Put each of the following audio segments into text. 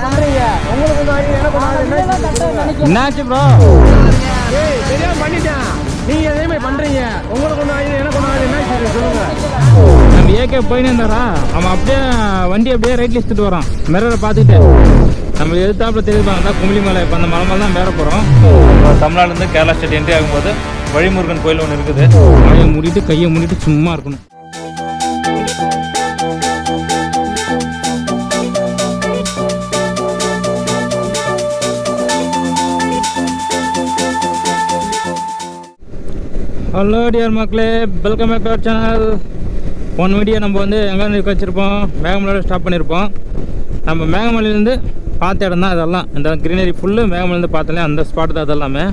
பண்றீங்க? உங்களுக்கு கொஞ்சம் ஐடியா எனக்கு என்னாச்சு ப்ரோ? ஏய் தெரியாம பண்ணிட்டேன். நீங்க அதே மாதிரி பண்றீங்க. உங்களுக்கு கொஞ்சம் ஐடியா எனக்கு என்னாச்சு சொல்லுங்க. நம்ம ஏகே போயினே இருந்தாரா, அவன் அப்படியே வண்டி அப்படியே ரைட்ல எடுத்துட்டு வரான். மிரரை பார்த்துட்டு நம்ம எதிர்த்தாப்புல தெரியுப்பாங்க குமிழி மலை. இப்போ அந்த மலை மேலே தான் வேற போகிறோம். தமிழ்நாடுலேருந்து கேரளா ஸ்டேட் என்ட்ரி ஆகும்போது வழிமுருகன் கோயில் ஒன்று இருக்குது. கையை மூடிட்டு சும்மா இருக்கணும். ஹலோ டியர் மக்களே, welcome back to our channel. போன வீடியோ நம்ம வந்து எங்கே நிற்க வச்சுருப்போம், மேகமலையோட ஸ்டாப் பண்ணியிருப்போம். நம்ம மேகமலையிலேருந்து பார்த்த இடம் தான் இதெல்லாம். இந்த க்ரீனரி ஃபுல்லு மேகமலையிலேருந்து பார்த்தாலே அந்த ஸ்பாட் தான் அதெல்லாமே.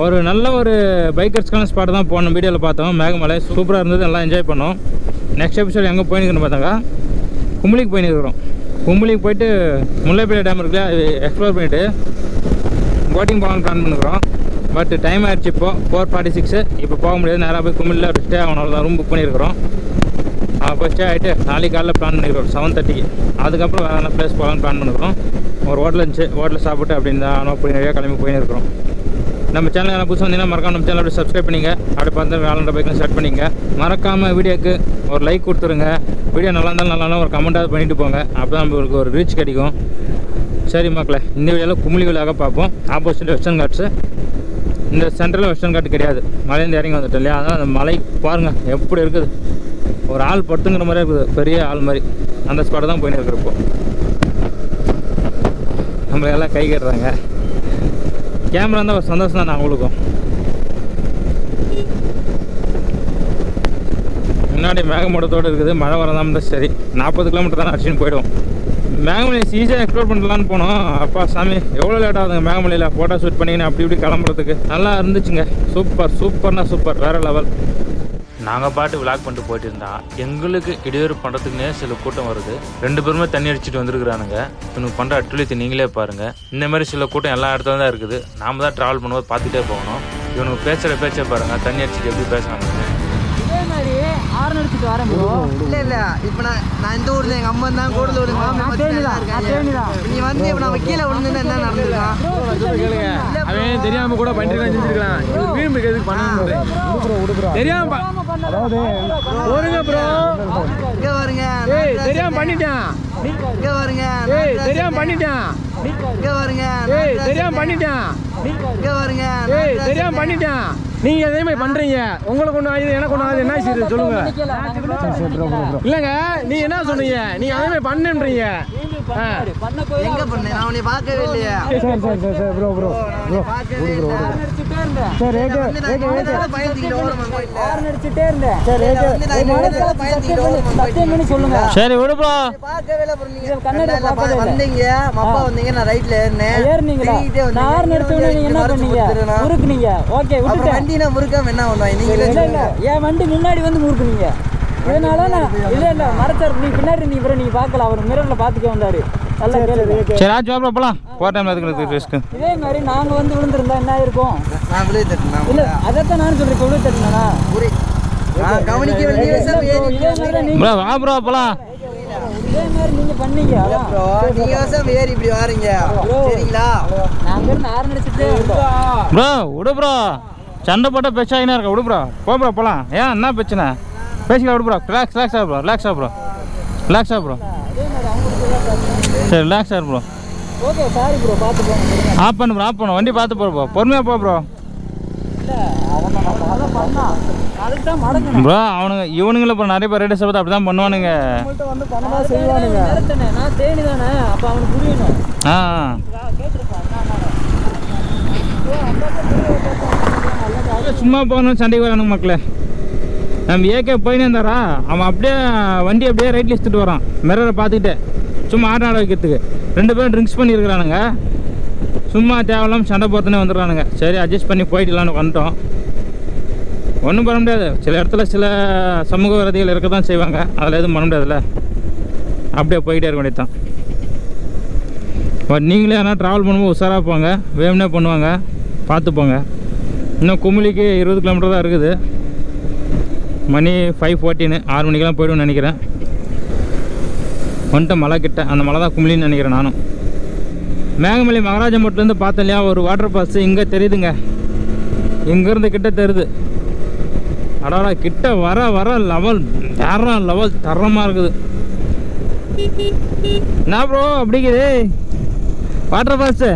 ஒரு நல்ல ஒரு பைக்கர்ஸ்க்கான ஸ்பாட் தான் போன வீடியோவில் பார்த்தோம். மேகமலை சூப்பராக இருந்தது, எல்லாம் என்ஜாய் பண்ணோம். நெக்ஸ்ட் எபிசோட் எங்கே போயின்னு பார்த்தாங்க, கும்பலிக்கு போயின்னு. கும்பலிக்கு போயிட்டு முல்லைப்பேட்டை டேம் இருக்குல்ல, எக்ஸ்ப்ளோர் பண்ணிவிட்டு போட்டிங் போகலான்னு பிளான் பண்ணுறோம். பட் டைம் ஆகிடுச்சு. இப்போது 4:46. இப்போ போக முடியாது, நேராக போய் கும்பலில் ஒரு ஸ்டே ஆகணும். தான் ரூம் புக் பண்ணியிருக்கிறோம். இப்போ ஸ்டே ஆகிட்டு நாளைக்கு காலையில் பிளான் பண்ணிக்கிறோம் 7:30க்கு. அதுக்கப்புறம் வேறு என்ன பிளேஸ் போகலான்னு பிளான் பண்ணிக்கிறோம். ஒரு ஹோட்டல் இருந்துச்சு, ஹோட்டலில் சாப்பிட்டு அப்படின்னு தான் போய் நிறையா கிளம்பி போயின்னு இருக்கிறோம். நம்ம சேனல் என்ன புதுசாக வந்தீங்கன்னா மறக்காம நம்ம சேனல் அப்படி சப்ஸ்கிரைப் பண்ணிங்க. அப்படி பார்த்து 400 பைக்கில் ஸ்டார்ட் பண்ணிங்க. மறக்காமல் வீடியோக்கு ஒரு லைக் கொடுத்துருங்க. வீடியோ நல்லா இருந்தாலும் ஒரு கமெண்ட்டாக பண்ணிட்டு போங்க. அப்போ தான் நம்மளுக்கு ஒரு ரீச் கிடைக்கும். சரி மக்களே, இந்த வீடியோவில் குமிழி விழாக பார்ப்போம். Opposite western katsu. இந்த சென்ட்ரலில் வெஸ்டர்ன் காட்டு கிடையாது, மலையிலேருந்து இறங்கி வந்துட்டோம் இல்லையா. அதனால் அந்த மலை பாருங்கள் எப்படி இருக்குது. ஒரு ஆள் படுத்துங்கிற மாதிரி இருக்குது, பெரிய ஆள் மாதிரி. அந்த ஸ்பாட்டை தான் போயின்னு இருக்கிறப்போ நம்மளை எல்லாம் கை கட்டுறாங்க. கேமரா இருந்தால் ஒரு சந்தோஷம் தான் அவங்களுக்கும். முன்னாடி மேகமூட்டத்தோடு இருக்குது, மழை வரதான் இருந்தால் சரி. 40 கிலோமீட்டர் தான் அடிச்சுன்னு போயிடுவோம். மேகமலை ஈஸியாக எக்ஸ்ப்ளோர் பண்ணலான்னு போனோம். அப்பா சாமி எவ்வளோ லேட் ஆகுதுங்க மேகமலையில் ஃபோட்டோ ஷூட் பண்ணிங்கன்னு அப்படி இப்படி கிளம்புறதுக்கு. நல்லா இருந்துச்சுங்க, சூப்பர் வேறு லெவல். நாங்கள் பாட்டு விளாக் பண்ணிட்டு போயிட்டு இருந்தா எங்களுக்கு இடையூறு பண்ணுறதுக்குன்னே சில கூட்டம் வருது. 2 பேருமே தண்ணி அடிச்சுட்டு வந்துருக்குறானுங்க. இவனுக்கு பண்ணுற அட்டுழியத்தை நீங்களே பாருங்கள். இந்த மாதிரி சில கூட்டம் எல்லா இடத்துல தான் இருக்குது. நாம் தான் ட்ராவல் பண்ணும்போது பார்த்துட்டே போகணும். இவனுக்கு பேசுகிற பேச்சை பாருங்கள், தண்ணி அடிச்சுட்டு எப்படி பேசுகிறாங்க. இதே மாதிரி ஆறு அடிச்சுட்டு வரேன் ப்ரோ. இல்லை இப்போ நான் இந்த ஊரில் எங்கள் அம்மா தான் கூடலூர் நீ வந்து இப்போ நம்ம கீழே விழுந்துன்னா என்ன நடந்துருக்கான் அவன் தெரியாமல் கூட பண்ணிட்டு செஞ்சுருக்கலாம். வீம்பு எதுக்கு பண்ண தெரியாம வருங்க ப்ரோ. இங்கே வருங்க, தெரியாம பண்ணிட்டான். இங்கே வருங்க, தெரியாம பண்ணிட்டான். இங்கே வருங்க, தெரியாம பண்ணிட்டான். இங்கே வருங்க, தெரியாம பண்ணிட்டான். நீங்க அதே மாதிரி பண்றீங்க. உங்களுக்கு ஒண்ணு ஆகுது, எனக்கு ஒண்ணு ஆகுது. என்ன செய்யுது சொல்லுங்க. இல்லங்க நீ என்ன சொன்னீங்க, நீங்க அதே மாதிரி பண்ணுன்றீங்க. எங்க பண்ண நான் உன்னை பார்க்கவே இல்லையா. சரி ப்ரோ ப்ரோ ப்ரோ சரி பயந்துக்கிட்டு இருந்தேன். சொல்லுங்க. சரி விடு ப்ரோ. பார்க்கவே இல்ல ப்ரோ. நீங்க கண்ணாடி வந்தீங்க, அப்பா வந்தீங்க, நான் ரைட்ல ஏறினீங்களா. நான் எடுத்தவனே நீங்க என்ன பண்ணீங்க, முறுக்குனீங்க. ஓகே விட்டுட்டேன். வண்டினா முறுக்காம என்ன பண்ணுவாங்க நீங்க. இல்ல என் வண்டி முன்னாடி வந்து முறுக்குனீங்க. இதனால நான் இல்ல மரச்சார் நீ பின்னாடி நீ நீங்க பார்க்கல, அவர் மிரர்ல பாத்துக்க வந்தாரு. நல்லா கேளுங்க. சரி ஆ ஜாப்ல போலாம். போற டைம்ல அதுக்கு ரிஸ்க். இதே மாதிரி நாங்க வந்து விழுந்திருந்தா என்ன இருக்கும். நான் விழுந்து தட்டனா. இல்ல அதத்தான் நான் சொல்றேன், விழுந்து தட்டனா. புரி நான் கவனிக்க வேண்டிய விஷயம் ஏறி ப்ரோ. வா ப்ரோ போலாம். இதே மாதிரி நீங்க பண்ணீங்க ப்ரோ. நீங்க வசம் ஏறி இப்படி வாரீங்க சரிங்களா. நாங்க நார் நடிச்சிட்டே இருக்கோம் ப்ரோ. விடு ப்ரோ, சண்டை போட்ட பேச்சாயினா இருக்க. விடு ப்ரோ, போ ப்ரோ போலாம். ஏன் என்ன பிரச்சனை பேசிக்கலாம். விடு ப்ரோ, ரிலாக்ஸ் ப்ரோ, ரிலாக்ஸா ப்ரோ. சரி ரிலாக்ஸா ப்ரோ. ஓகே சாரி ப்ரோ, பார்த்து போங்க. ஆஃப் பண்ணு ப்ரோ, ஆஃப் பண்ணு. வண்டி பார்த்து போ ப்ரோ, பொறுமையாக போ ப்ரோ. ப்ரோ அவனுங்க இவனுங்கள இப்போ நிறைய பேர் ரைடர்ஸ் பார்த்து அப்படி தான் பண்ணுவானுங்க. சும்மா போகணும் சண்டைக்கு வரானுங்க மக்களே. நம்ம ஏகே போயினே இருந்தாரா, அவன் அப்படியே வண்டி அப்படியே ரைட்ல எடுத்துட்டு வரான். மிரரை பார்த்துக்கிட்டே சும்மா ஆட வைக்கிறதுக்கு. 2 பேரும் ட்ரிங்க்ஸ் பண்ணியிருக்கிறானுங்க. சும்மா தேவையில்லாமல் சண்டை போட்டுனே வந்துடுறானுங்க. சரி அட்ஜஸ்ட் பண்ணி போயிடலான்னு வந்துட்டோம். ஒன்றும் பண்ண முடியாது. சில இடத்துல சில சமூக விரோதிகள் இருக்க தான் செய்வாங்க. அதில் எதுவும் பண்ண முடியாதுல்ல. அப்படியே போய்கிட்டே இருக்க வேண்டியது தான். பட் நீங்களே ஆனால் ட்ராவல் பண்ணும்போது உஷாராக போங்க, வேணும்னே பண்ணுவாங்க, பார்த்து போங்க. இன்னும் குமிழிக்கு 20 கிலோமீட்டர் தான் இருக்குது. மணி 5:14, 6 மணிக்கெல்லாம் போய்டுன்னு நினைக்கிறேன். வந்துட்டு மலை கிட்ட, அந்த மலை தான் குமிழின்னு நினைக்கிறேன் நானும். மேகமலை மகாராஜம்பட்டிலேருந்து பார்த்தேன் இல்லையா ஒரு வாட்டர் ஃபால்ஸு, இங்கே தெரியுதுங்க. இங்கேருந்து கிட்ட தெரியுது. அடாடா, கிட்ட வர வர லெவல் வேற லெவல் தரமாக இருக்குது. என்ன ப்ரோ அப்படிங்குது வாட்டர் ஃபால்ஸு?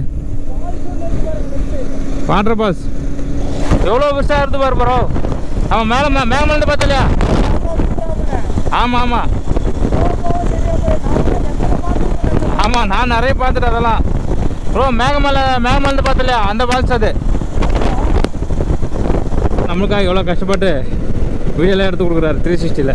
வாட்டர் ஃபால்ஸ் எவ்வளோ பெருசாக இருந்து பாரு ப்ரோ. அவன் மேலே மேகமலேருந்து பார்த்தலையா? ஆமாம் ஆமாம் ஆமாம், நான் நிறைய பார்த்துட்டேன் அதெல்லாம் ப்ரோ. மேகமலேருந்து பார்த்தலையா அந்த ஃபால்ஸ் அது. நம்மளுக்காக எவ்வளோ கஷ்டப்பட்டு வீடியோலாம் எடுத்து கொடுக்குறாரு 360ல்.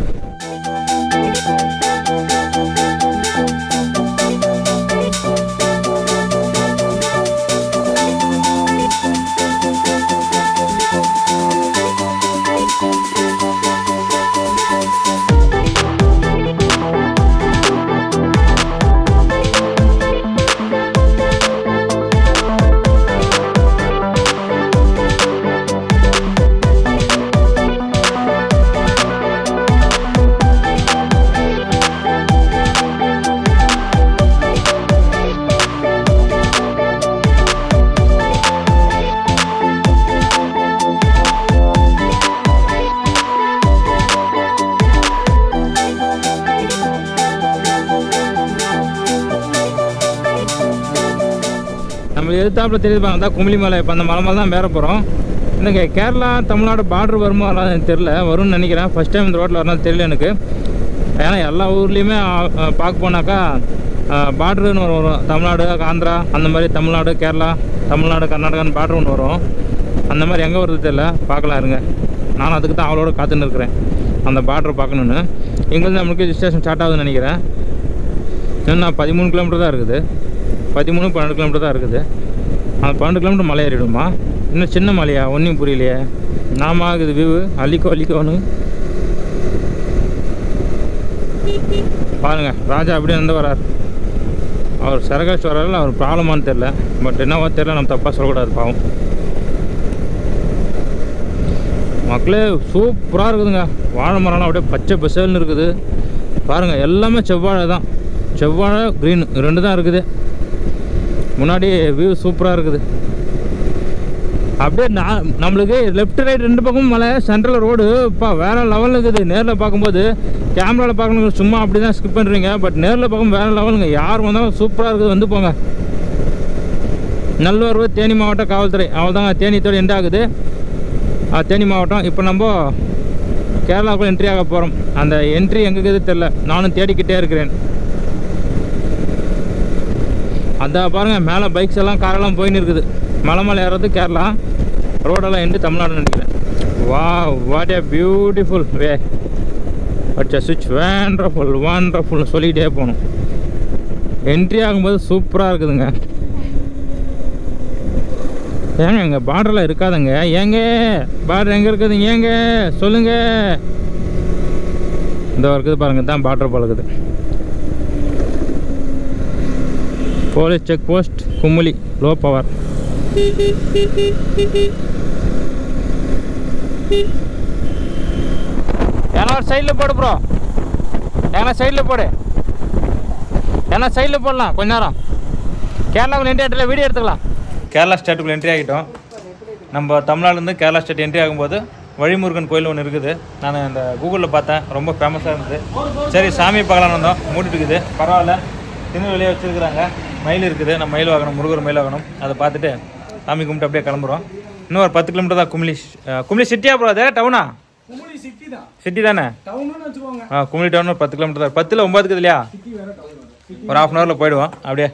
நம்ம எதிர்த்தாப்புல தெரியுதுப்பாங்க தான் குமிழி மலை. இப்போ அந்த மலை மேலே தான் வேற போகிறோம். இந்த கேரளா தமிழ்நாடு பார்டர் வருமா வராதுன்னு தெரில, வரும்னு நினைக்கிறேன். ஃபஸ்ட் டைம் இந்த ரோட்டில் வரணும் தெரியல எனக்கு. ஏன்னா எல்லா ஊர்லேயுமே பார்க்க போனாக்கா பார்டருன்னு வரும். தமிழ்நாடு ஆந்திரா அந்த மாதிரி, தமிழ்நாடு கேரளா, தமிழ்நாடு கர்நாடகான்னு பார்டர் ஒன்று வரும். அந்த மாதிரி எங்கே வருது தெரியல, பார்க்கலாம் இருங்க. நானும் அதுக்கு தான் அவளோட காத்துன்னு இருக்கிறேன், அந்த பார்டர் பார்க்கணுன்னு. இங்கேருந்து நம்மளுக்கு ரிஜிஸ்ட்ரேஷன் ஸ்டார்ட் ஆகுதுன்னு நினைக்கிறேன். இன்னும் 13 கிலோமீட்டர் தான் இருக்குது. 13-12 கிலோமீட்டர் தான் இருக்குது. அந்த 12 கிலோமீட்டர் மலை ஏறிடுமா? இன்னும் சின்ன மலையா? ஒன்றும் புரியலையே. நாம ஆகுது வியூ அள்ளிக்கோன்னு பாருங்க. ராஜா அப்படியே வந்து வரார். அவர் சரகாச்சு வராரு. அவர் ப்ராப்ளமானு தெரில, பட் என்னவோ தெரில, நம்ம தப்பாக சொல்லக்கூடாது பாவம். மக்களே சூப்பராக இருக்குதுங்க. வாழை மரம்லாம் அப்படியே பச்சை பசேல்னு இருக்குது பாருங்கள். எல்லாமே செவ்வாழை தான், செவ்வாழை க்ரீன் 2 தான் இருக்குது. முன்னாடி வியூ சூப்பராக இருக்குது. அப்படியே நம்மளுக்கு லெஃப்ட் ரைட் 2 பக்கமும் மலை, சென்ட்ரல் ரோடு இப்போ வேறு லெவலில் இருக்குது. நேரில் பார்க்கும்போது கேமராவில் பார்க்கணும் சும்மா அப்படி தான் ஸ்கிப் பண்ணுறீங்க, பட் நேரில் பார்க்கும் வேறு லெவலுங்க. யார் வந்தாலும் சூப்பராக இருக்குது, வந்து போங்க. நல்லூர் தேனி மாவட்டம் காவல்துறை, அவள் தாங்க தேனித்தோடு எண்ட் ஆகுது. தேனி மாவட்டம். இப்போ நம்ம கேரளாவுக்குள்ள என்ட்ரி ஆக போகிறோம். அந்த என்ட்ரி எங்கே இருக்குது தெரில, நானும் தேடிக்கிட்டே இருக்கிறேன். அதான் பாருங்கள், மேலே பைக்ஸ் எல்லாம் காரெல்லாம் போயின்னு இருக்குது. மலை ஏறது கேரளா, ரோடெல்லாம் எண்டு தமிழ்நாடு நினைக்கிறேன். வா, what a beautiful way, what's a சுவிட்ச், வண்டர்ஃபுல் சொல்லிக்கிட்டே போகணும். என்ட்ரி ஆகும்போது சூப்பராக இருக்குதுங்க. ஏங்க எங்க பார்டரில் இருக்காதுங்க? ஏங்க பார்டர் எங்கே இருக்குதுங்க? ஏங்க சொல்லுங்க. இந்த இருக்குது பாருங்க, தான் பார்டர் போல இருக்குது. போலீஸ் செக் போஸ்ட் குமுளி, லோ பவர். ஏன்னா ஒரு சைடில் போடு ப்ரோ, ஏன்னா சைடில் போடு, ஏன்னா சைடில் போடலாம் கொஞ்ச நேரம். கேரளாவுக்குள்ள என்ட்ரி ஆகிட்டல, வீடியோ எடுத்துக்கலாம். கேரளா ஸ்டேட்டுக்குள்ள என்ட்ரி ஆகிட்டோம். நம்ம தமிழ்நாடுலேருந்து கேரளா ஸ்டேட் என்ட்ரி ஆகும்போது வழிமுருகன் கோயில் ஒன்று இருக்குது. நான் இந்த கூகுளில் பார்த்தேன், ரொம்ப ஃபேமஸாக இருந்தது. சரி சாமியை பார்க்கலான்னு வந்தோம், மூடிட்டு இருக்குது. பரவாயில்ல, திருநெல்வேலியே வச்சுருக்குறாங்க. மயில் இருக்குது, நம்ம மயில் வாங்கணும், முருகர் மயில் வாங்கணும். அதை பார்த்துட்டு சாமி கும்பிட்டு அப்படியே கிளம்புறோம். இன்னும் ஒரு 10 கிலோமீட்டர் தான் குமிளி சிட்டியா ப்ரோ? அது டவுனா? சிட்டி தானே? குமிளி டவுன் ஒரு 10 கிலோமீட்டர் தான். 10ல் 9 இருக்குது இல்லையா? ஒரு ½ ஹவரில் போயிடுவோம். அப்படியே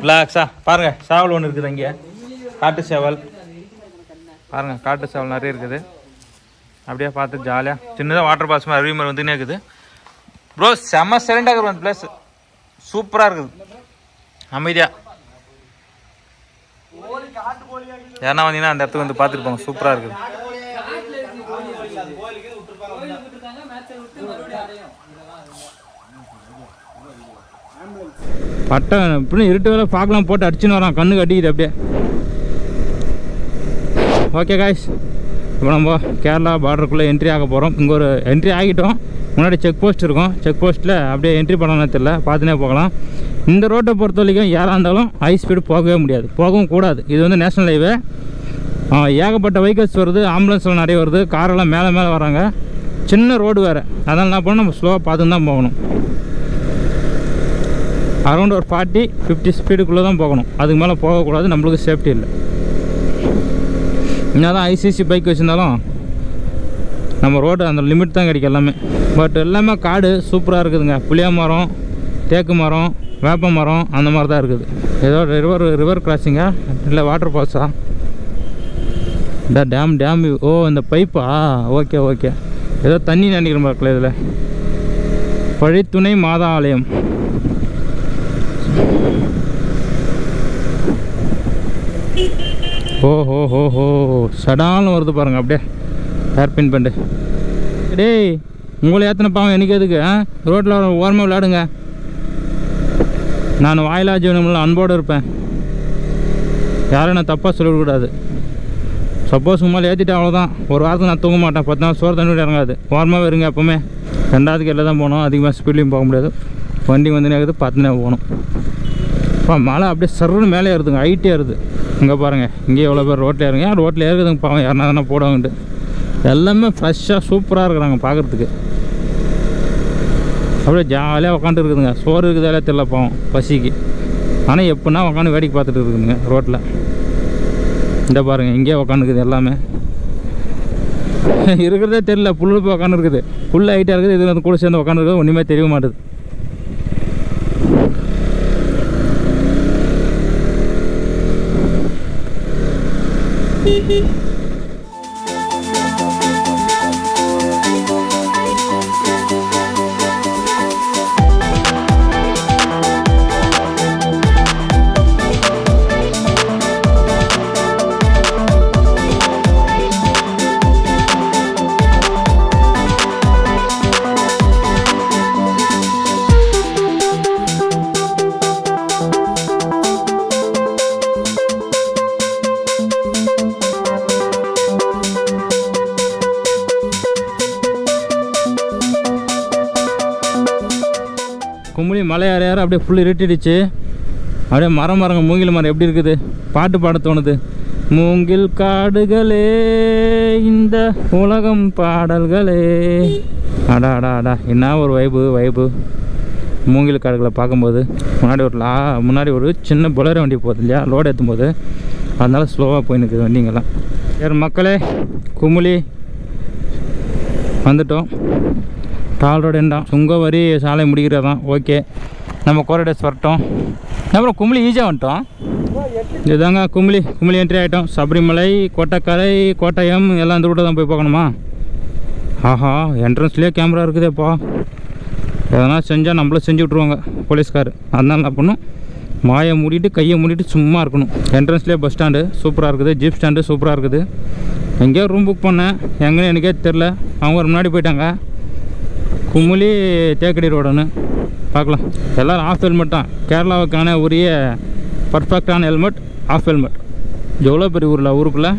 ரிலாக்ஸா பாருங்க. சேவல் ஒன்று இருக்குது அங்கே, காட்டு சேவல் பாருங்க. காட்டு சேவல் நிறைய இருக்குது. அப்படியே பார்த்து ஜாலியாக சின்னதாக வாட்டர் பால்ஸ் மாதிரி அருவி மாதிரி வந்துன்னே இருக்குது ப்ரோ. செம்ம சைலண்டாக இருக்குது அந்த பிளேஸ், சூப்பராக இருக்குது, அமைதியாக. ஏன்னா வந்தீங்கன்னா அந்த இடத்துக்கு வந்து பார்த்துட்டு போங்க, சூப்பராக இருக்குது. பட்டை இப்படின்னு இருட்டு வேலை பார்க்கலாம் போட்டு அடிச்சுன்னு வரான், கண்ணு கட்டிக்குது அப்படியே. ஓகே காய்ஸ், இப்போ நம்ம கேரளா பார்டருக்குள்ளே என்ட்ரி ஆக போகிறோம். இங்கே ஒரு என்ட்ரி ஆகிட்டோம். முன்னாடி செக் போஸ்ட் இருக்கும். செக் போஸ்ட்டில் அப்படியே என்ட்ரி பண்ணலாம் தெரியல, பார்த்துனே போகலாம். இந்த ரோட்டை பொறுத்த வரைக்கும் யாராக இருந்தாலும் ஹை ஸ்பீடு போகவே முடியாது, போகவும் கூடாது. இது வந்து நேஷ்னல் ஹைவே. ஏகப்பட்ட வெஹிக்கல்ஸ் வருது, ஆம்புலன்ஸ்லாம் நிறைய வருது, காரெல்லாம் மேலே மேலே வராங்க. சின்ன ரோடு வேறு, அதனால் என்ன பண்ணணும், நம்ம ஸ்லோவாக பார்த்து தான் போகணும். அரௌண்ட் ஒரு 40-50 ஸ்பீடுக்குள்ளே தான் போகணும், அதுக்கு மேலே போகக்கூடாது. நம்மளுக்கு சேஃப்டி இல்லை. என்ன தான் ஐசிசி பைக் வச்சுருந்தாலும் நம்ம ரோடு அந்த லிமிட் தான் கிடைக்கும் எல்லாமே. பட் எல்லாமே காடு சூப்பராக இருக்குதுங்க. புளிய மரம், தேக்கு மரம், வேப்ப மரம் அந்த மாதிரி தான் இருக்குது. ஏதோ ரிவர் கிராசிங்கா இல்லை வாட்டர் ஃபால்ஸா? இந்த டேம் ஓ இந்த பைப்பா? ஓகே ஓகே, ஏதோ தண்ணி நினைக்கிற மாதிரி இதில். பழித்துணை மாதா ஆலயம். ஓஹோ சடாலும் வருது பாருங்கள் அப்படியே ஹேர்பின் பண்டு. டேய் உங்களை ஏற்றின பாவம் எனக்கு எதுக்கு? ரோட்டில் ஓரமாக விளையாடுங்க. நான் வாயிலா ஜீவனம்ல அன்போடு இருப்பேன், யாரும் நான் தப்பாக சொல்லக்கூடாது. சப்போஸ் உங்களை ஏற்றிட்டு அவ்வளோதான், ஒரு வாரத்துக்கு நான் தூங்க மாட்டேன். 10 நாள் சோறு தண்ணி இறங்காது. ஓரமாக இருங்க எப்போவுமே. 2வது கேரில் தான் போகணும், அதிகமாக ஸ்பீட்லேயும் போக முடியாது. வண்டி வந்து நேக்குது, 10 போகணும். இப்போ மழை அப்படியே சர்ன்னு மேலே ஏறுதுங்க, ஹைட்டே ஏறுது. இங்கே பாருங்கள், இங்கே எவ்வளோ பேர் ரோட்டில் ஏறுங்க. ரோட்டில் ஏறுதுங்க பாவம், யாருனா தானே போடுவாங்கன்ட்டு. எல்லாமே ஃப்ரெஷ்ஷாக சூப்பராக இருக்கிறாங்க பார்க்குறதுக்கு. அப்படியே ஜாலியாக உட்காந்து இருக்குதுங்க. சோறு இருக்குதாலே தெரியல பாவம் பசிக்கு. ஆனால் எப்படின்னா உட்காந்து வேடிக்கை பார்த்துட்டு இருக்குதுங்க ரோட்டில். இந்த பாருங்கள், இங்கேயே உட்காந்துக்குது எல்லாமே. இருக்கிறதே தெரியல, புல்லு போய் உட்காந்துருக்குது. புல் ஹைட்டாக இருக்குது, இது வந்து கூட சேர்ந்து உட்காந்துருக்குது, ஒன்றுமே தெரிய மாட்டுது. கும்பலி மலை ஏற அப்படியே ஃபுல் இருட்டிடுச்சு. அப்படியே மரங்க மூங்கில் மரம் எப்படி இருக்குது, பாட்டு பாட தோணுது. மூங்கில் காடுகளே இந்த உலகம் பாடல்களே. அடா என்ன ஒரு வைப்பு மூங்கில் காடுகளை பார்க்கும்போது. முன்னாடி ஒரு சின்ன பொலர வண்டி போகுது இல்லையா, லோடு ஏற்றும் போது, அதனால ஸ்லோவாக போய் நிற்குது வண்டிங்கெல்லாம். வேறு மக்களே, குமுளி வந்துட்டோம். டால் ரோடு என்ன சுங்கவரி சாலை முடிகிறதான். ஓகே, நம்ம கோரடேஸ் வரட்டும். அப்புறம் குமுளி ஈஸியாக வந்துட்டோம். இதுதாங்க குமுளி என்ட்ரி ஆகிட்டோம். சபரிமலை, கோட்டக்கரை, கோட்டயம் எல்லாம் இந்த ரூட்டை தான் போய் பார்க்கணுமா? ஆஹா, என்ட்ரன்ஸ்லேயே கேமரா இருக்குதேப்பா. எதனா செஞ்சால் நம்மள செஞ்சு விட்ருவாங்க போலீஸ்கார். அதனால என்ன பண்ணும், மாயை மூடிட்டு கையை மூடிட்டு சும்மா இருக்கணும். என்ட்ரன்ஸ்லேயே பஸ் ஸ்டாண்டு சூப்பராக இருக்குது, ஜீப் ஸ்டாண்டு சூப்பராக இருக்குது. எங்கேயோ ரூம் புக் பண்ணேன், எங்கேன்னு எனக்கே தெரில. அவங்க ஒரு முன்னாடி போயிட்டாங்க. குமுளி தேக்கடி ரோடுன்னு பார்க்கலாம். எல்லோரும் ஆஃப் ஹெல்மெட் தான். கேரளாவுக்கான உரிய பர்ஃபெக்டான ஹெல்மெட், ஆஃப் ஹெல்மெட். எவ்வளோ பெரிய ஊருக்குள்ளே.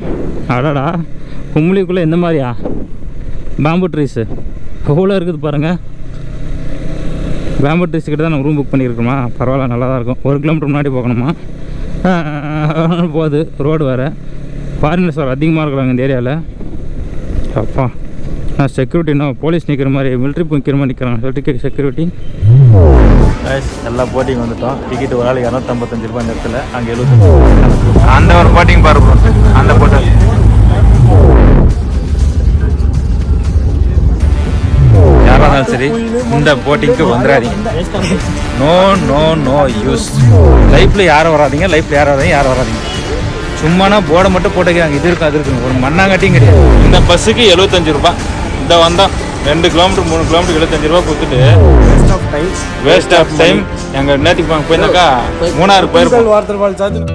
அடாடா, குமுளிக்குள்ளே இந்த மாதிரியா பேம்பு ட்ரீஸு எவ்வளோ இருக்குது பாருங்கள். பேம்பு ட்ரீஸ் கிட்ட தான் நம்ம ரூம் புக் பண்ணியிருக்கோமா? பரவாயில்ல, நல்லா தான் இருக்கும். 1 கிலோமீட்டர் முன்னாடி போகணுமா? போகுது ரோடு வேறு. ஃபாரினர்ஸ் வேறு அதிகமாக இருக்கிறாங்க இந்த ஏரியாவில். அப்பா, நான் செக்யூரிட்டி இன்னும் போலீஸ் நிற்கிற மாதிரி, மிலிட்ரி நிற்கிற மாதிரி நிற்கிறாங்க. சொல்லிட்டு செக்யூரிட்டி எல்லா போட்டிங் வந்துட்டோம். டிக்கெட் ஒரு ஆள் 255 ரூபாய் இந்த இடத்துல, அங்கே 75. அந்த ஒரு போட்டிங் பாருங்க, அந்த போட்டு யாராக இருந்தாலும் சரி இந்த போட்டிங்க்கு வந்துடாதீங்க. No use. லைஃப்பில் யாரும் வராதிங்க. சும்மானா போர்டை மட்டும் போட்டுக்கிறாங்க, இது இருக்கும் அது இருக்குங்க. ஒரு மண்ணாங்கட்டியும் கிடையாது. இந்த பஸ்ஸுக்கு 75 ரூபாய். இந்த வந்தோம் 2 கிலோமீட்டர் 3 கிலோமீட்டர் 75 ரூபா கொடுத்துட்டு வேஸ்ட் ஆஃப் டைம். எங்கள் நேற்றுக்கு போயிருந்தாக்கா 3 போயிருக்கோம்.